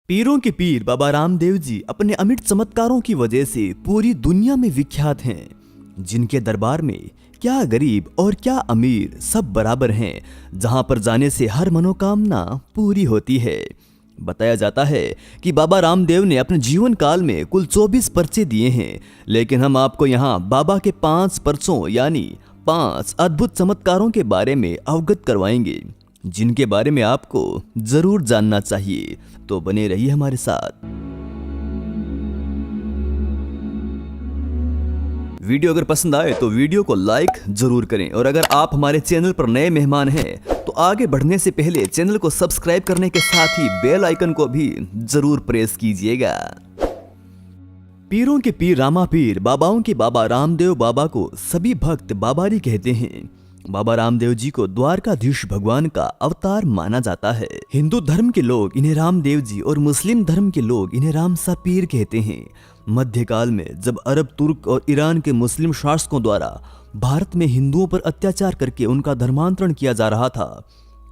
पीरों के पीर बाबा रामदेव जी अपने अमिट चमत्कारों की वजह से पूरी दुनिया में विख्यात हैं। जिनके दरबार में क्या गरीब और क्या अमीर सब बराबर हैं, जहां पर जाने से हर मनोकामना पूरी होती है। बताया जाता है कि बाबा रामदेव ने अपने जीवन काल में कुल 24 पर्चे दिए हैं, लेकिन हम आपको यहाँ बाबा के 5 पर्चों यानी 5 अद्भुत चमत्कारों के बारे में अवगत करवाएंगे, जिनके बारे में आपको जरूर जानना चाहिए। तो बने रहिए हमारे साथ। वीडियो अगर पसंद आए तो वीडियो को लाइक जरूर करें, और अगर आप हमारे चैनल पर नए मेहमान हैं तो आगे बढ़ने से पहले चैनल को सब्सक्राइब करने के साथ ही बेल आइकन को भी जरूर प्रेस कीजिएगा। पीरों के पीर रामा पीर बाबाओं के बाबा रामदेव बाबा को सभी भक्त बाबारी कहते हैं। बाबा रामदेव जी को द्वारकाधीश भगवान का अवतार माना जाता है। हिंदू धर्म के लोग इन्हें रामदेव जी और मुस्लिम धर्म के लोग इन्हें रामसा पीर कहते हैं। मध्यकाल में जब अरब, तुर्क और ईरान के मुस्लिम शासकों द्वारा भारत में हिंदुओं पर अत्याचार करके उनका धर्मांतरण किया जा रहा था,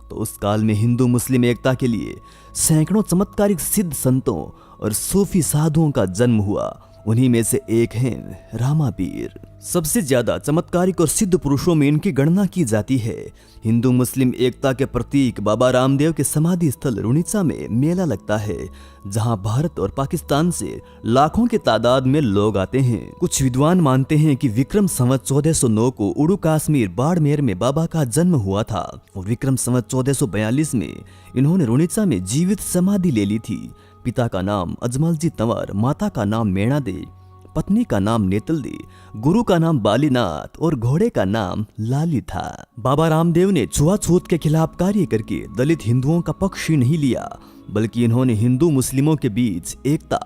तो उस काल में हिंदू मुस्लिम एकता के लिए सैकड़ों चमत्कारिक सिद्ध संतों और सूफी साधुओं का जन्म हुआ। उन्हीं में से एक हैं रामा पीर। सबसे ज्यादा चमत्कारिक और सिद्ध पुरुषों में इनकी गणना की जाती है। हिंदू मुस्लिम एकता के प्रतीक बाबा रामदेव के समाधि स्थल रुणीचा में मेला लगता है, जहां भारत और पाकिस्तान से लाखों के तादाद में लोग आते हैं। कुछ विद्वान मानते हैं कि विक्रम संवत 1409 को उड़ू कश्मीर बाड़मेर में बाबा का जन्म हुआ था, और विक्रम संवत 1442 में इन्होंने रुणीचा में जीवित समाधि ले ली थी। पिता का नाम अजमलजी तंवर, माता का नाम मेणा दे, पत्नी का नाम नेतल दे, गुरु का नाम बालीनाथ और घोड़े का नाम लाली था। बाबा रामदेव ने छुआछूत के खिलाफ कार्य करके दलित हिंदुओं का पक्ष ही नहीं लिया, बल्कि इन्होंने हिंदू मुस्लिमों के बीच एकता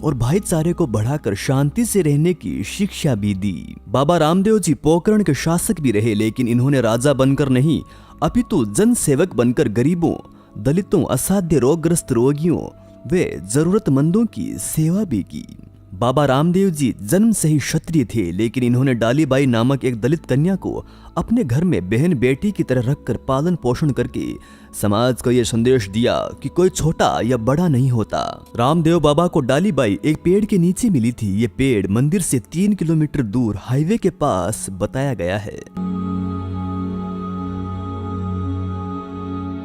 और भाईचारे को बढ़ाकर शांति से रहने की शिक्षा भी दी। बाबा रामदेव जी पोकरण के शासक भी रहे, लेकिन इन्होंने राजा बनकर नहीं, अपितु जन सेवक बनकर गरीबों, दलितों, असाध्य रोगग्रस्त रोगियों वे जरूरतमंदों की सेवा भी की। बाबा रामदेव जी जन्म से ही क्षत्रिय थे, लेकिन इन्होंने डालीबाई नामक एक दलित कन्या को अपने घर में बहन बेटी की तरह रखकर पालन पोषण करके समाज को यह संदेश दिया कि कोई छोटा या बड़ा नहीं होता। रामदेव बाबा को डालीबाई एक पेड़ के नीचे मिली थी। ये पेड़ मंदिर से 3 किलोमीटर दूर हाईवे के पास बताया गया है।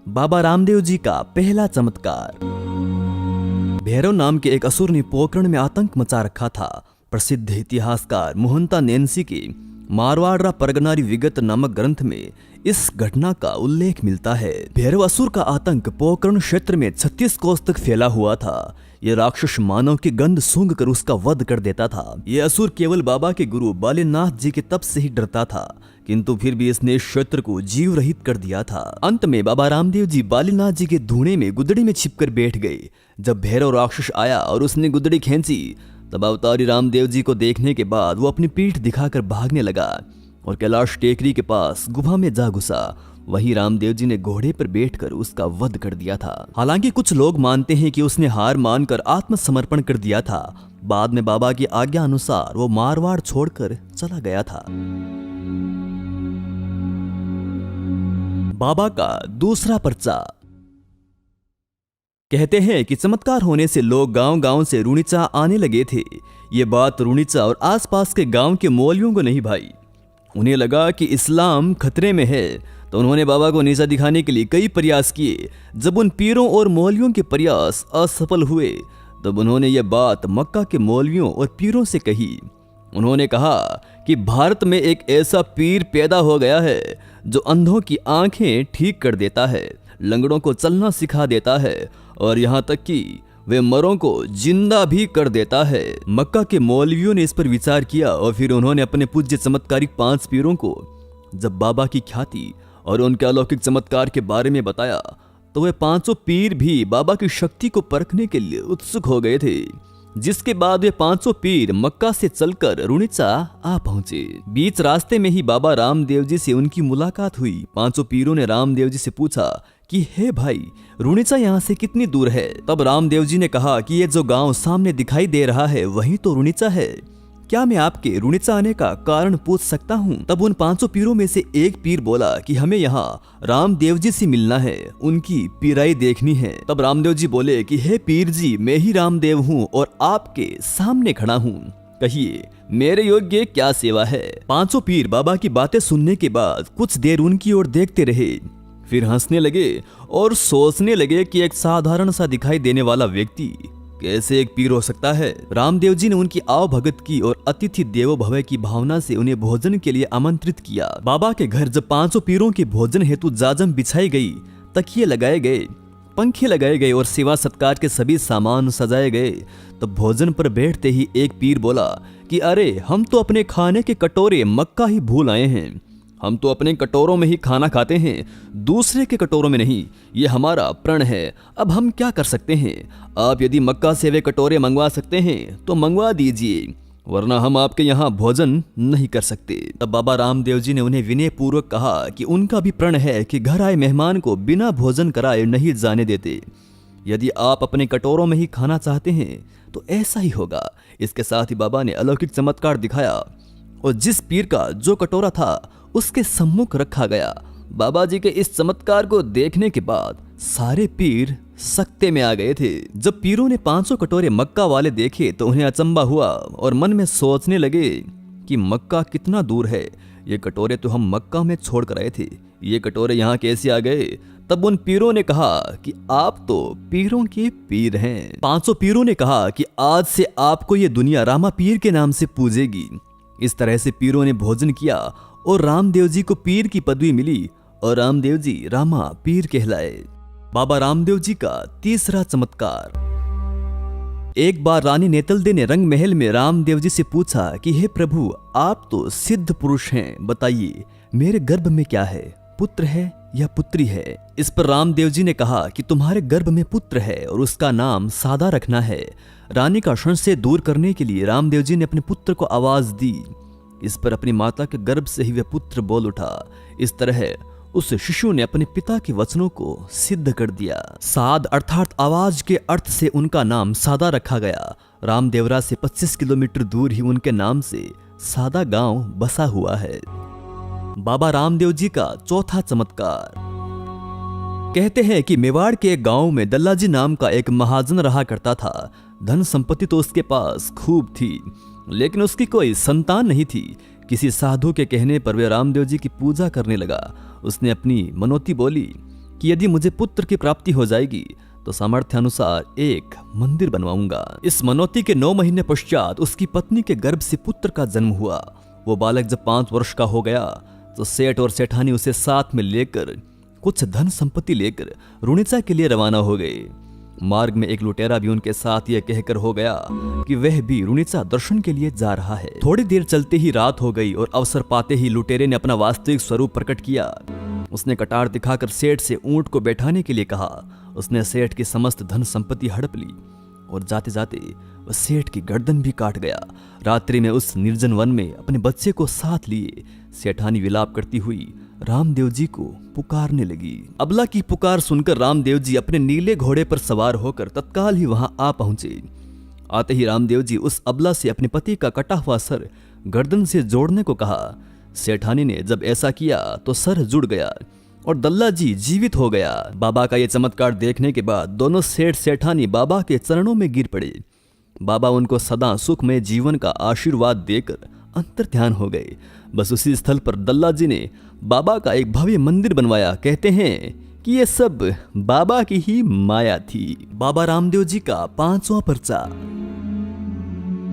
बाबा रामदेव जी का पहला चमत्कार। भैरव नाम के एक असुर ने पोकरण में आतंक मचा रखा था। प्रसिद्ध इतिहासकार मोहनता नैन्सी के मारवाड़ा परगनारी विगत नामक ग्रंथ में इस घटना का उल्लेख मिलता है। भैरव असुर का आतंक पोकरण क्षेत्र में 36 कोस तक फैला हुआ था। यह राक्षस मानव की गंध सूंघ कर उसका वध कर देता था। यह असुर केवल बाबा के गुरु बालीनाथ जी के तप से ही डरता था, किंतु फिर भी इसने इस क्षेत्र को जीव रहित कर दिया था। अंत में बाबा रामदेव जी बालीनाथ जी के धूणे में गुदड़ी में छिपकर बैठ गए। जब भैरव राक्षस आया और उसने गुदड़ी खींची, तब अवतारी रामदेव जी को देखने के बाद वो अपनी पीठ दिखाकर भागने लगा और कैलाश टेकरी के पास गुफा में जा घुसा। वहीं रामदेव जी ने घोड़े पर बैठकर उसका वध कर दिया था। हालांकि कुछ लोग मानते हैं कि उसने हार मानकर आत्मसमर्पण कर दिया था। बाद में बाबा की आज्ञा अनुसार वो मारवाड़ छोड़कर चला गया था। बाबा का दूसरा पर्चा। कहते हैं कि चमत्कार होने से लोग गांव-गांव से रुणीचा आने लगे थे। ये बात रुणीचा और आसपास के गांव के मौलवियों को नहीं भाई। उन्हें लगा कि इस्लाम खतरे में है, तो उन्होंने बाबा को नीचा दिखाने के लिए कई प्रयास किए। जब उन पीरों और मौलवियों के प्रयास असफल हुए, तब उन्होंने ये बात मक्का के मौलवियों और पीरों से कही। उन्होंने कहा कि भारत में एक ऐसा पीर पैदा हो गया है जो अंधों की आंखें ठीक कर देता है, लंगड़ों को चलना सिखा देता है, और यहाँ तक कि वे मरों को जिंदा भी कर देता है। मक्का के मौलवियों ने इस पर विचार किया और फिर उन्होंने अपने पूज्य चमत्कारिक 5 पीरों को जब बाबा की ख्याति और उनके अलौकिक चमत्कार के बारे में बताया, तो वे 5 पीर भी बाबा की शक्ति को परखने के लिए उत्सुक हो गए थे। जिसके बाद वे 5 पीर मक्का से चलकर रुणीचा आ पहुंचे। बीच रास्ते में ही बाबा रामदेव जी से उनकी मुलाकात हुई। 5 पीरों ने रामदेव जी से पूछा कि हे भाई, रुणीचा यहाँ से कितनी दूर है? तब रामदेव जी ने कहा कि ये जो गांव सामने दिखाई दे रहा है वही तो रुणीचा है। क्या मैं आपके रुणिचा आने का कारण पूछ सकता हूँ? तब उन 500 पीरों में से एक पीर बोला कि हमें यहाँ रामदेव जी से मिलना है, उनकी पीराई देखनी है। तब रामदेव जी बोले कि हे पीर जी, मैं ही रामदेव हूँ और आपके सामने खड़ा हूँ, कहिए मेरे योग्य क्या सेवा है। 500 पीर बाबा की बातें सुनने के बाद कुछ देर उनकी ओर देखते रहे, फिर हंसने लगे और सोचने लगे कि एक साधारण सा दिखाई देने वाला व्यक्ति कैसे एक पीर हो सकता है। रामदेव जी ने उनकी आवभगत की और अतिथि देवो भव की भावना से उन्हें भोजन के लिए आमंत्रित किया। बाबा के घर जब 500 पीरों के भोजन हेतु जाजम बिछाई गई, तकिए लगाए गए, पंखे लगाए गए और सेवा सत्कार के सभी सामान सजाए गए, तब भोजन पर बैठते ही एक पीर बोला कि अरे हम तो अपने खाने के कटोरे मक्का ही भूल आए हैं। हम तो अपने कटोरों में ही खाना खाते हैं, दूसरे के कटोरों में नहीं। ये हमारा प्रण है, अब हम क्या कर सकते हैं? आप यदि मक्का से वे कटोरे मंगवा सकते हैं तो मंगवा दीजिए, वरना हम आपके यहाँ भोजन नहीं कर सकते। तब बाबा रामदेव जी ने उन्हें विनय पूर्वक कहा कि उनका भी प्रण है कि घर आए मेहमान को बिना भोजन कराए नहीं जाने देते। यदि आप अपने कटोरों में ही खाना चाहते हैं तो ऐसा ही होगा। इसके साथ ही बाबा ने अलौकिक चमत्कार दिखाया और जिस पीर का जो कटोरा था उसके सम्मुख रखा गया। बाबा जी के इस चमत्कार को देखने के बाद सारे पीर सकते में आ गए थे। जब पीरों ने 500 कटोरे मक्का वाले देखे तो उन्हें अचंबा हुआ और मन में सोचने लगे कि मक्का कितना दूर है, ये कटोरे तो हम मक्का में छोड़ कर आए थे, ये कटोरे यहाँ कैसे आ गए? तब उन पीरों ने कहा कि आप तो पीरों के पीर हैं। 500 पीरों ने कहा कि आज से आपको ये दुनिया रामा पीर के नाम से पूजेगी। इस तरह से पीरों ने भोजन किया और रामदेव जी को पीर की पदवी मिली और रामदेव जी रामा पीर कहलाए। बाबा रामदेव जी का तीसरा चमत्कार। एक बार रानी नेतलदे ने रंग महल में रामदेव जी से पूछा कि हे प्रभु, आप तो सिद्ध पुरुष हैं, बताइए मेरे गर्भ में क्या है, पुत्र है या पुत्री है? इस पर रामदेव जी ने कहा कि तुम्हारे गर्भ में पुत्र है और उसका नाम सादा रखना है। रानी का संशय दूर करने के लिए रामदेव जी ने अपने पुत्र को आवाज दी। इस पर अपनी माता के गर्भ से ही वह पुत्र बोल उठा। इस तरह उस शिशु ने अपने पिता के वचनों को सिद्ध कर दिया। साद अर्थात आवाज के अर्थ से उनका नाम सादा रखा गया। रामदेवरा से 25 किलोमीटर दूर ही उनके नाम से सादा गांव बसा हुआ है। बाबा रामदेव जी का चौथा चमत्कार। कहते हैं कि मेवाड़ के एक गांव में दल्लाजी नाम का एक महाजन रहा करता था। धन संपत्ति तो उसके पास खूब थी, लेकिन उसकी कोई संतान नहीं थी। किसी साधु के कहने पर वह रामदेव जी की पूजा करने लगा। उसने अपनी मनोती बोली कि यदि मुझे पुत्र की प्राप्ति हो जाएगी तो सामर्थ्य अनुसार एक मंदिर बनवाऊंगा। इस मनोती के 9 महीने पश्चात उसकी पत्नी के गर्भ से पुत्र का जन्म हुआ। वो बालक जब 5 वर्ष का हो गया तो सेठ और सेठानी उसे साथ में लेकर कुछ धन संपत्ति लेकर रुणिचा के लिए रवाना हो गए। मार्ग में एक लुटेरा भी उनके साथ यह कहकर हो गया कि वह भी रुणिचा दर्शन के लिए जा रहा है। थोड़ी देर चलते ही रात हो गई और अवसर पाते ही लुटेरे ने अपना वास्तविक स्वरूप प्रकट किया। उसने कटार दिखाकर सेठ से ऊंट को बैठाने के लिए कहा। उसने सेठ की समस्त धन संपत्ति हड़प ली और जाते जाते वह सेठ की गर्दन भी काट गया। रात्रि में उस निर्जन वन में अपने बच्चे को साथ लिए सेठानी विलाप करती हुई रामदेव जी को पुकारने लगी। अबला की पुकार सुनकर रामदेव जी अपने नीले घोड़े पर सवार होकर तत्काल ही वहां आ पहुंचे। आते ही रामदेव जी उस अबला से अपने पति का कटा हुआ सर गर्दन से जोड़ने को कहा। सेठानी ने जब ऐसा किया तो सर जुड़ गया और दल्ला जी जीवित हो गया। बाबा का यह चमत्कार देखने के बाद दोनों सेठ सेठानी बाबा के चरणों में गिर पड़े। बाबा उनको सदा सुखमय जीवन का आशीर्वाद देकर अंतर ध्यान हो गए। बस उसी स्थल पर दल्ला जी ने बाबा का एक भव्य मंदिर बनवाया। कहते हैं कि ये सब बाबा की ही माया थी। बाबा रामदेव जी का 5वां पर्चा।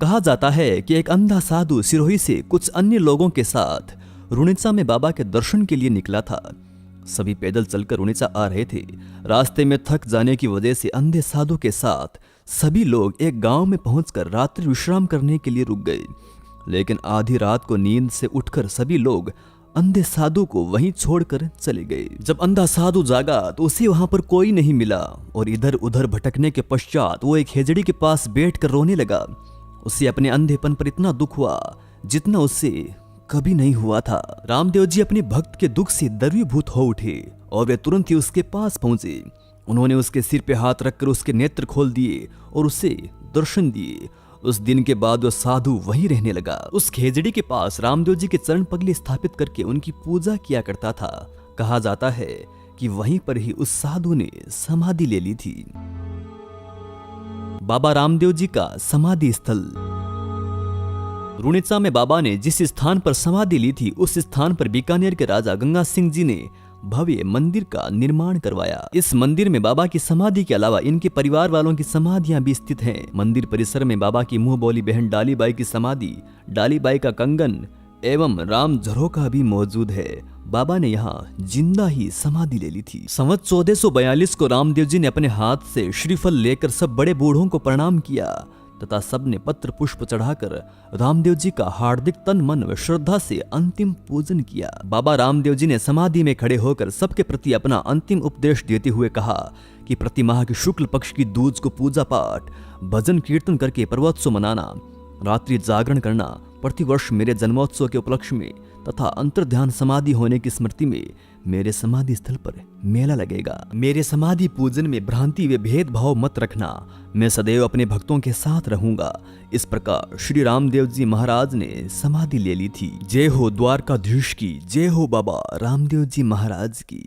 कहा जाता है कि एक अंधा साधु सिरोही से कुछ अन्य लोगों के साथ रुणिचा में बाबा के दर्शन के लिए निकला था। सभी पैदल चलकर रुणिचा आ रहे थे। रास्ते में थक जाने की वजह से अंधे साधु के साथ सभी लोग एक गांव में पहुंचकर रात्रि विश्राम करने के लिए रुक गए। लेकिन आधी रात को नींद से उठकर सभी लोग अंधे साधु को वहीं छोड़कर चले गए। जब अंधा साधु जागा तो उसे वहां पर कोई नहीं मिला और इधर उधर भटकने के पश्चात वो एक हेजड़ी के पास बैठकर रोने लगा। उसे अपने अंधेपन पर इतना दुख हुआ जितना उससे कभी नहीं हुआ था। रामदेव जी अपने भक्त के दुख से द्रवीभूत हो उठे और वे तुरंत ही उसके पास पहुंचे। उन्होंने उसके सिर पे हाथ रखकर उसके नेत्र खोल दिए और उसे दर्शन दिए उस दिन के बाद वो साधु वहीं रहने लगा। उस खेजड़ी के पास रामदेव जी के चरण पगले स्थापित करके उनकी पूजा किया करता था। कहा जाता है कि वहीं पर ही उस साधु ने समाधि ले ली थी। बाबा रामदेव जी का समाधि स्थल। रुणिचा में बाबा ने जिस स्थान पर समाधि ली थी उस स्थान पर बीकानेर के राजा गंगा सिंह जी ने भव्य मंदिर का निर्माण करवाया। इस मंदिर में बाबा की समाधि के अलावा इनके परिवार वालों की समाधियां भी स्थित हैं। मंदिर परिसर में बाबा की मुंह बोली बहन डालीबाई की समाधि, डालीबाई का कंगन एवं राम झरोखा भी मौजूद है। बाबा ने यहाँ जिंदा ही समाधि ले ली थी। संवत 1442 को रामदेव जी ने अपने हाथ से श्रीफल लेकर सब बड़े बूढ़ों को प्रणाम किया तथा सबने पत्र पुष्प चढ़ाकर रामदेव जी का हार्दिक तन मन व श्रद्धा से अंतिम पूजन किया। बाबा रामदेव जी ने समाधि में खड़े होकर सबके प्रति अपना अंतिम उपदेश देते हुए कहा कि प्रति माह के शुक्ल पक्ष की दूज को पूजा पाठ, भजन कीर्तन करके पर्वोत्सव मनाना, रात्रि जागरण करना, प्रतिवर्ष मेरे जन्मोत्सव के उपलक्ष्य में तथा अंतर्ध्यान समाधि होने की स्मृति में मेरे समाधि स्थल पर मेला लगेगा। मेरे समाधि पूजन में भ्रांति व भेदभाव मत रखना, मैं सदैव अपने भक्तों के साथ रहूंगा। इस प्रकार श्री रामदेव जी महाराज ने समाधि ले ली थी। जय हो द्वारकाधीश की, जय हो बाबा रामदेव जी महाराज की।